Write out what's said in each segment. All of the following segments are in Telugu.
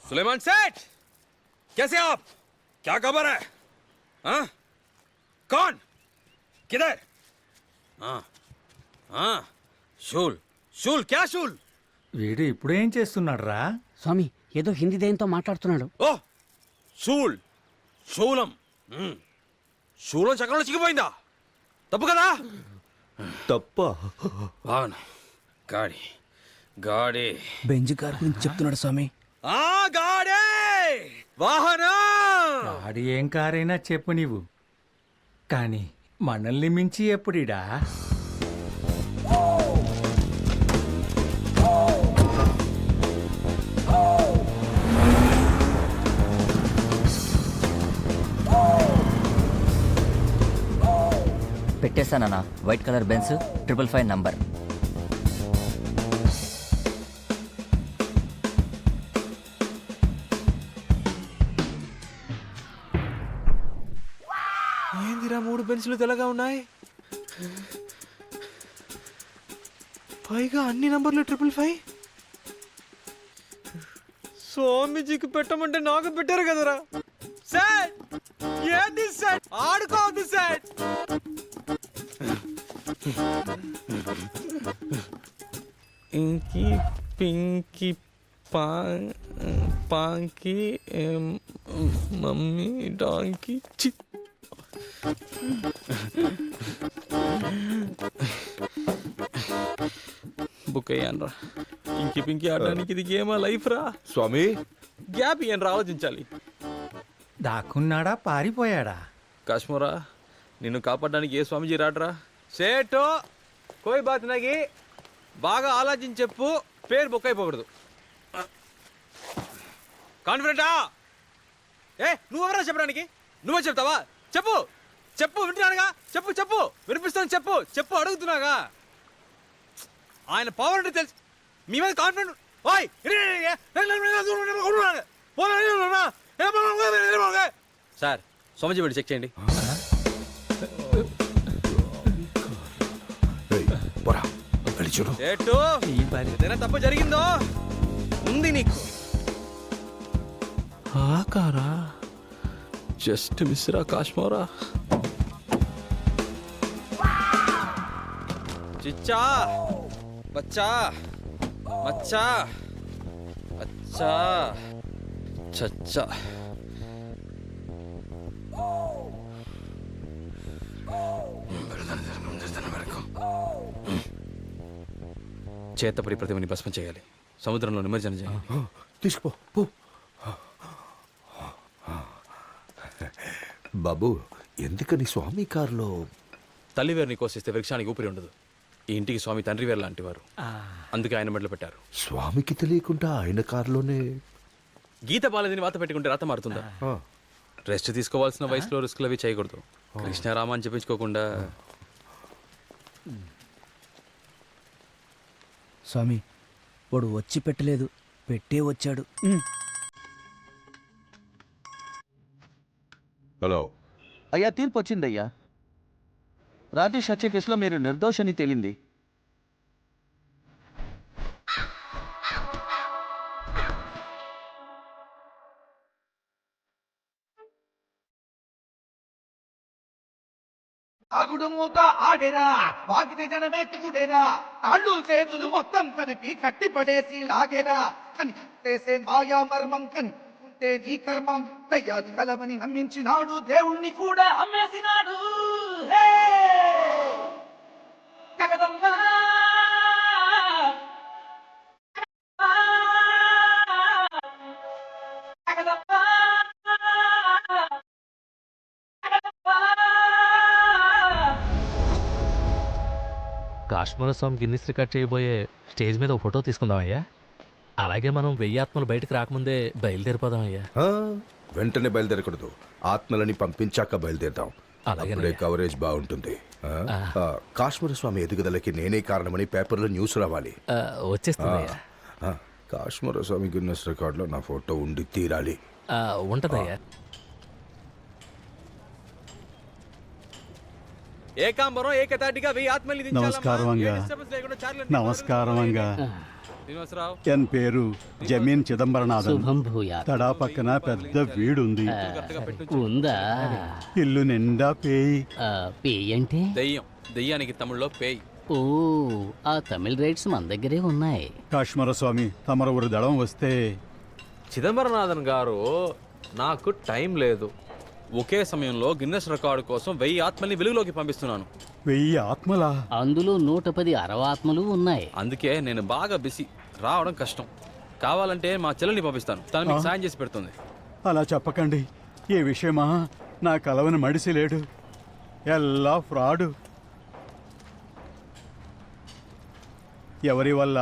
सुलेमान सेठ, कैसे आप? क्या खबर है? हाँ? कौन? किधर? हाँ, हाँ, शूल, शूल, क्या शूल? వీడు ఇప్పుడేం చేస్తున్నాడు రా? స్వామి ఏదో హిందీ దయ్యంతో మాట్లాడుతున్నాడు. ఓ శూల్, శూలం. శూలం చక్రంలో చిక్కిపోయిందా? తప్పు కదా? తప్ప. వాహనం, గాడి, గాడి. బెంజ్ కార్ గురించి చెప్తున్నాడు స్వామి. ఆ గాడే, వాహనం. వాడి ఏం కారైనా చెప్పు నీవు, కానీ మనల్ని మించి ఎప్పుడిడా? పెట్టేశానన్నా వైట్ కలర్ బెన్స్ 555 నంబర్. ఏందిరా 3 బెంచ్లు తెల్లగా ఉన్నాయి, పైగా అన్ని నంబర్లు 555. స్వామీజీకి పెట్టమంటే నాకు పెట్టారు కదరా. సార్ ఏంది సార్, ఆడుకోవద్దు సార్. ఇంకి పింకి పాంకి మమ్మీ డాంకి చి. బుక్ అయ్యానరా. ఇంకి పింకి ఆడడానికి ఇది గేమా లైఫ్ రా స్వామి, గ్యాప్ ఇయ్యను, ఆలోచించాలి. దాక్కున్నాడా పారిపోయాడా? కాశ్మోరా, నిన్ను కాపాడడానికి ఏ స్వామీజీ రాడరా? సేటో కోయి బాత్ నగి, బాగా ఆలోచించి చెప్పు, పేరు బుక్ అయిపోకూడదు. కాన్ఫిడెంటా? నువ్వెవరా చెప్పడానికి? నువ్వే చెప్తావా? చెప్పు చెప్పు, వింటున్నానుగా. చెప్పు చెప్పు, వినిపిస్తాను. చెప్పు చెప్పు, అడుగుతున్నాగా. ఆయన పవర్ అంటే తెలుసు, మీ మీద కాన్ఫిడెంట్. సార్, స్వామిజీ వెళ్ళి చెక్ చేయండి. చూడు. ఏదైనా తప్పు జరిగిందో ఉంది నీకు. ఆకారా జస్ట్ మిస్రా కాశ్మోరా. చిచ్చా బచ్చా మచ్చా అచ్చా చచ్చా. చేతపడి ప్రతిమని భస్మం చేయాలి, సముద్రంలో నిమజ్జనం చేయాలి. తీసుకుపో పో. బాబు, ఎందుకని స్వామి కారులో? తల్లివేరుని కోసిస్తే వృక్షానికి ఊపిరి ఉండదు. ఈ ఇంటికి స్వామి తండ్రి వేరు లాంటి వారు, అందుకే ఆయన మెడలు పెట్టారు. స్వామికి తెలియకుండా ఆయన కారులోనే గీత బాలేదని వాత పెట్టుకుంటే రాత మారుతుందా? రెస్ట్ తీసుకోవాల్సిన వయసులో రిస్కులు అవి చేయకూడదు. కృష్ణారామ అని చెప్పించుకోకుండా. స్వామి వాడు వచ్చి పెట్టలేదు, పెట్టే వచ్చాడు. హలో అయ్యా, తీర్పు వచ్చిందయ్యా. రాజేష్ హత్య కేసులో మీరు నిర్దోషని తేలింది. అగుడుమూత ఆడేరా, వాగితే జనమే తుడేరా, కాళ్ళు చేతులు మొత్తం కలిపి కట్టిపడేసి లాగేరా. కని చేసే మాయా మర్మం కని ఉంటే నీ కర్మం. దయ్యాలు కలవని నమ్మించినాడు, దేవుణ్ణి కూడా అమ్మేసినాడు. కగదమ్మా కాశ్మీర స్వామి గిన్నిస్ రికార్డ్ చేయబోయే స్టేజ్ మీద ఒక ఫోటో తీసుకుందామయ్యా. అలాగే మనం 1000 ఆత్మలు బయటకు రాకముందే బయలుదేరిపోదామయ్యా. వెంటనే బయలుదేరకూడదు, ఆత్మలని పంపించాక బయలుదేరదాం. అప్పుడే కవరేజ్ బాగుంటుంది. కాశ్మీర స్వామి ఎదుగుదలకి నేనే కారణమని పేపర్లో న్యూస్ రావాలి. వచ్చేస్తుందయ్యా. కాశ్మీర స్వామి గిన్నెస్ రికార్డులో నా ఫోటో ఉండి తీరాలి. ఉంటదయ్యా. ఏకాంబరం ఏకతాటిగా 1000 ఆత్మల్ని దించాలమ్మా. నమస్కారం అంగా. ఏ disturbance లేకుండా చార్లెట్ నమస్కారం అంగా. శ్రీనివాసరావు ఎన్ పేరు జమీన్ చిదంబరనాథన్. శుభం భూయా. తడా పక్కన పెద్ద వీడుంది. కరెక్ట్గా పెట్టు. ఉందా? ఇల్లు నిండా పేయి. పేయి అంటే? దెయ్యం. దెయ్యానికి తమిళ్లో పేయ్. ఓ, ఆ తమిళ రైట్స్ మన దగ్గరే ఉన్నాయి. కాశ్మర స్వామి తమరు ఒక దళం వస్తే. చిదంబరనాథన్ గారు, నాకు టైం లేదు. ఒకే సమయంలో గిన్నెస్ రికార్డు కోసం 1000 ఆత్మల్ని వెలుగులోకి పంపిస్తున్నాను. 1000 ఆత్మలా? అందులో 110 అరవాత్మలు ఉన్నాయి. అందుకే నేను బాగా బిజీ, రావడం కష్టం. కావాలంటే మా చెల్లెల్ని పంపిస్తాను, తను మీకు సాయం చేసి పెడుతుంది. అలా చెప్పకండి. ఏ విషయమా? నా కలవని మడిసి లేడు. ఎల్లా ఫ్రాడు. ఎవరి వల్ల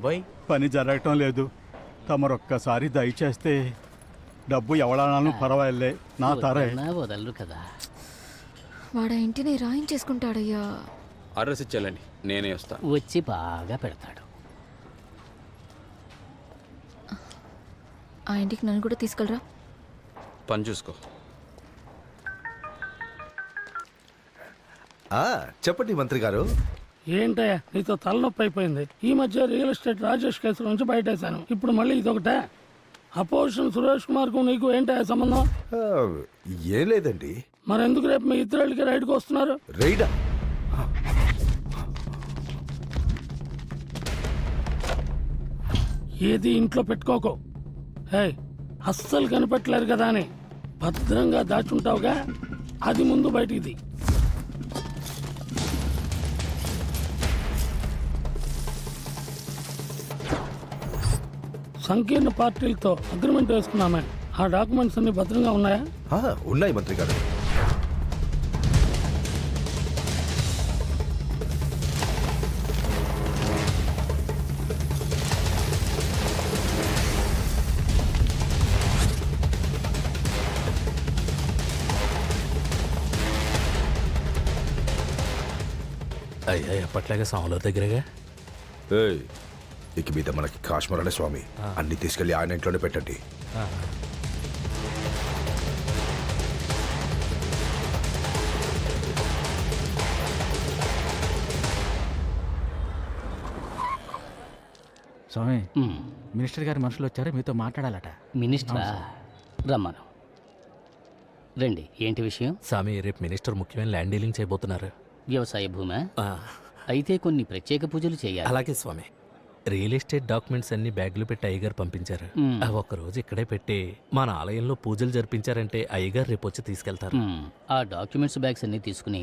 బై పని జరగటం లేదు. తమరొక్కసారి దయచేస్తే డబ్బు ఎవడానాலும் పర్వాలే, నా తరే. వదలనా వదలరు కదా. వాడ ఇంటిని రాయించేసుకుంటాడయ్యా. అడ్రస్ ఇచ్చేళ్ళండి, నేనే వస్తాను. వచ్చి బాగా పెడతాడు. ఆ ఇంటికి నన్ను కూడా తీసుకెళ్ళరా. పని చూసుకో. చెప్పండి మంత్రి గారు. ఏంటయ్యా నీతో తలనొప్పి అయిపోయింది. ఈ మధ్య రియల్ ఎస్టేట్ రాజేష్ కేసు నుంచి బయటేశాను. ఇప్పుడు మళ్ళీ ఇదొకటే. అపోజిషన్ సురేష్ కుమార్ కు నీకు ఏంటయ్యా సంబంధం? ఏం లేదండి. మరెందుకు రేపు మీ ఇద్దరికి రైడ్కి వస్తున్నారు? రైడా? ఏది ఇంట్లో పెట్టుకోకు. హే, అస్సలు కనిపెట్టలేరు కదా అని భద్రంగా దాచుంటావుగా, అది ముందు బయటికి. సంకీర్ణ పార్టీలతో అగ్రిమెంట్ వేసుకున్నామే. ఆ డాక్యుమెంట్స్ అన్ని భద్రంగా ఉన్నాయా? ఉన్నాయి మంత్రి గారు. అయ్యా ఎప్పట్లాగే సాముల దగ్గరగా. ఇక మీద మనకి కాశ్మీర్ స్వామి. అన్ని తీసుకెళ్లి ఆయన ఇంట్లోనే పెట్టండి. స్వామి, మినిస్టర్ గారి మనుషులు వచ్చారు, మీతో మాట్లాడాలట. మినిస్టరా? రమ్మను. రండి. ఏంటి విషయం? స్వామి, రేపు మినిస్టర్ ముఖ్యమైన ల్యాండ్ డీలింగ్ చేయబోతున్నారు. వ్యవసాయ భూమా? అయితే కొన్ని ప్రత్యేక పూజలు చేయాలి. అలాగే స్వామి. రియల్ ఎస్టేట్ డాక్యుమెంట్స్ అన్ని బ్యాగులు పెట్టి అయ్యగారు పంపించారు. అవి ఒక్కరోజు ఇక్కడే పెట్టి మన ఆలయంలో పూజలు జరిపించారంటే అయ్యగారు రేపు వచ్చి తీసుకెళ్తారు. ఆ డాక్యుమెంట్స్ బ్యాగ్స్ అన్ని తీసుకుని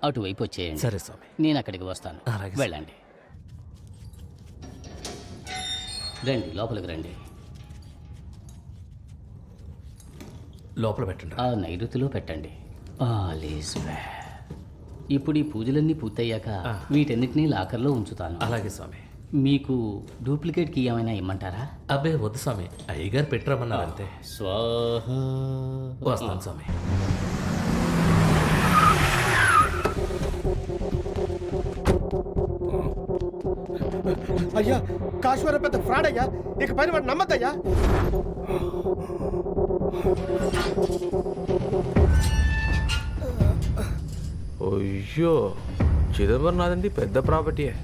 అటువైపు వచ్చేయండి. సరే స్వామి. నేను అక్కడికి వస్తాను. అలాగే. వెళ్ళండి. రండి, లోపలికి రండి. లోపల పెట్టండి. ఆ నైరుతిలో పెట్టండి. All is well. ఇప్పుడు ఈ పూజలన్నీ పూర్తయ్యాక వీటన్నిటినీ లాకర్లో ఉంచుతాను. అలాగే స్వామి. మీకు డూప్లికేట్ కీ ఏమైనా ఇమ్మంటారా? అబ్బే వద్దు స్వామి, అయ్యగారు పెట్టరమన్నారు అంతే. స్వాహ. వస్తాను స్వామి. అయ్యా, కాశ్మీర పెద్ద ఫ్రాడ్ అయ్యా. ఇక పైన వాడు నమ్మద్దయ్యా. అయ్యో, చిదంబరనాథన్ది పెద్ద ప్రాపర్టీయే.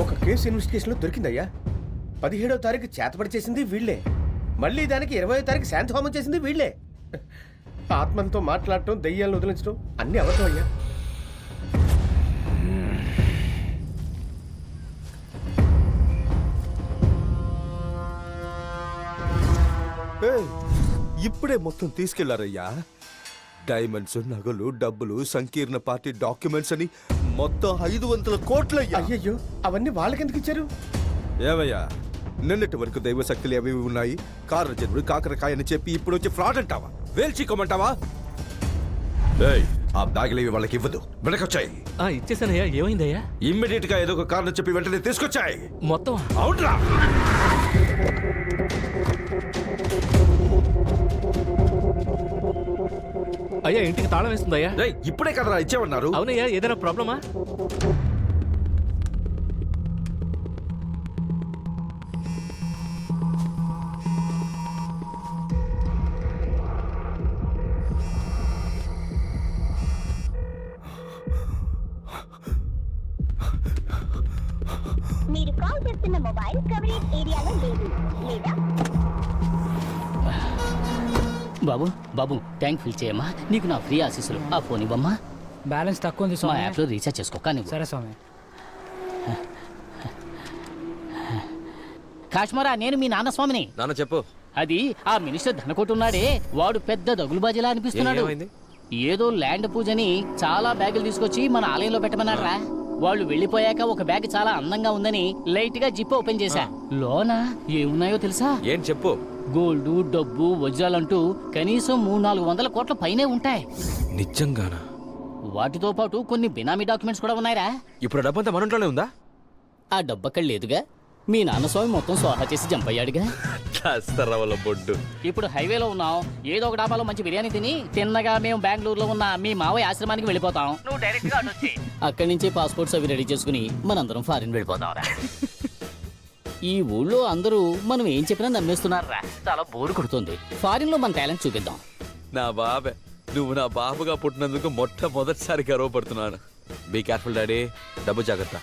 ఒక కేసు ఇన్వెస్టిగేషన్లో దొరికిందయ్యా. 17వ తారీఖు చేతపడి చేసింది వీళ్లే. మళ్ళీ దానికి 20వ తారీఖు శాంతిహోమం చేసింది వీళ్లే. ఆత్మలతో మాట్లాడటం, దెయ్యాలను వదిలించడం అన్నీ అవతం అయ్యా. ఇప్పుడే మొత్తం తీసుకెళ్లారయ్యా. డైమండ్స్, నగలు, డబ్బులు, సంకీర్ణ పార్టీ డాక్యుమెంట్స్ అని మొత్తం 500 కోట్లయ్యా. అయ్యయ్యో, అవన్నీ వాళ్ళకెందుకు ఇచ్చారు? ఏమయ్యా, నిన్నటి వరకు దైవ శక్తులు అవి ఉన్నాయి, కారణజన్ముడు కాకరకాయ అని చెప్పి ఇప్పుడు వచ్చి ఫ్రాడ్ అంటావా? వేల్చికోమంటావా? ఆ బ్యాగులు వాళ్ళకి ఇవ్వదు, వెనకొచ్చాయి. ఇచ్చేసానయ్యా. ఏమైందయ్యా? ఇమ్మీడియట్ గా ఏదో ఒక కారణం చెప్పి వెంటనే తీసుకొచ్చాయి. మొత్తం అవుట్రా. అయ్యా, ఇంటికి తాళం వేస్తుందయ్యా. ఇప్పుడే కదరా ఇచ్చేవన్నారు. అవునయ్యా, ఏదైనా ప్రాబ్లమా? చూస్తున్న మొబైల్ కవరేజ్ ఏరియాలో లేదు లేదా బాబు బాబు ట్యాంక్ ఫిల్ చేయమ్మా. నీకు నా ఫ్రీ ఆశీస్సులు. ఆ ఫోన్ ఇవ్వమ్మా. బ్యాలెన్స్ తక్కువ ఉంది మా స్వామి. యాప్లో రీఛార్జ్ చేసుకో. కానీ సరే స్వామి. కాశ్మరా, నేను మీ నాన్న స్వామిని. నాన్న చెప్పు. అది ఆ మినిస్టర్ ధనకోటి ఉన్నాడే, వాడు పెద్ద దగులుబాజీలా అనిపిస్తున్నాడు. ఏమైంది? ఏదో ల్యాండ్ పూజని చాలా బ్యాగులు తీసుకొచ్చి మన ఆలయంలో పెట్టమన్నారా. వాళ్ళు వెళ్ళిపోయాక ఒక బ్యాగ్ చాలా అందంగా ఉందని లైట్ గా జిప్ ఓపెన్ చేశా. లోన ఏమున్నాయో తెలుసా? ఏం చెప్పు. గోల్డ్, డబ్బు, వజ్రాలంటూ కనీసం 300-400 కోట్ల పైనే ఉంటాయి. నిజంగానా? వాటితో పాటు కొన్ని బినామీ డాక్యుమెంట్స్ కూడా ఉన్నాయిరా. ఇప్పుడు డబ్బంతా మన ఇంట్లోనే ఉందా? ఆ డబ్బక్కడ లేదుగా. మీ నాన్న స్వామి మొత్తం స్వాహా చేసి జంప్ అయ్యాడుగా. వాళ్ళ బొడ్డు. ఇప్పుడు హైవేలో ఉన్నాం. ఏదో ఒక డాబాలో మంచి బిర్యానీ తిని తిన్నగా మేము బెంగళూరులో ఉన్న మీ మావయ్య ఆశ్రమానికి వెళ్ళిపోతాం. నువ్వు డైరెక్ట్ గా అటొచ్చి అక్కడి నుంచి పాస్పోర్ట్స్ అవి రెడీ చేసుకుని మనందరం ఫారిన్ వెళ్ళిపోతాం. ఈ ఊళ్ళో అందరూ మనం ఏం చెప్పినా నమ్మేస్తున్నారా. చాలా బోరు కొడుతుంది. ఫారిన్ లో మన టాలెంట్ చూపిద్దాం. నా బాబే, నువ్వు నా బాబుగా పుట్టినందుకు మొట్టమొదటిసారి గర్వపడుతున్నాను. Be careful daddy. డబ్బు జాగ్రత్త.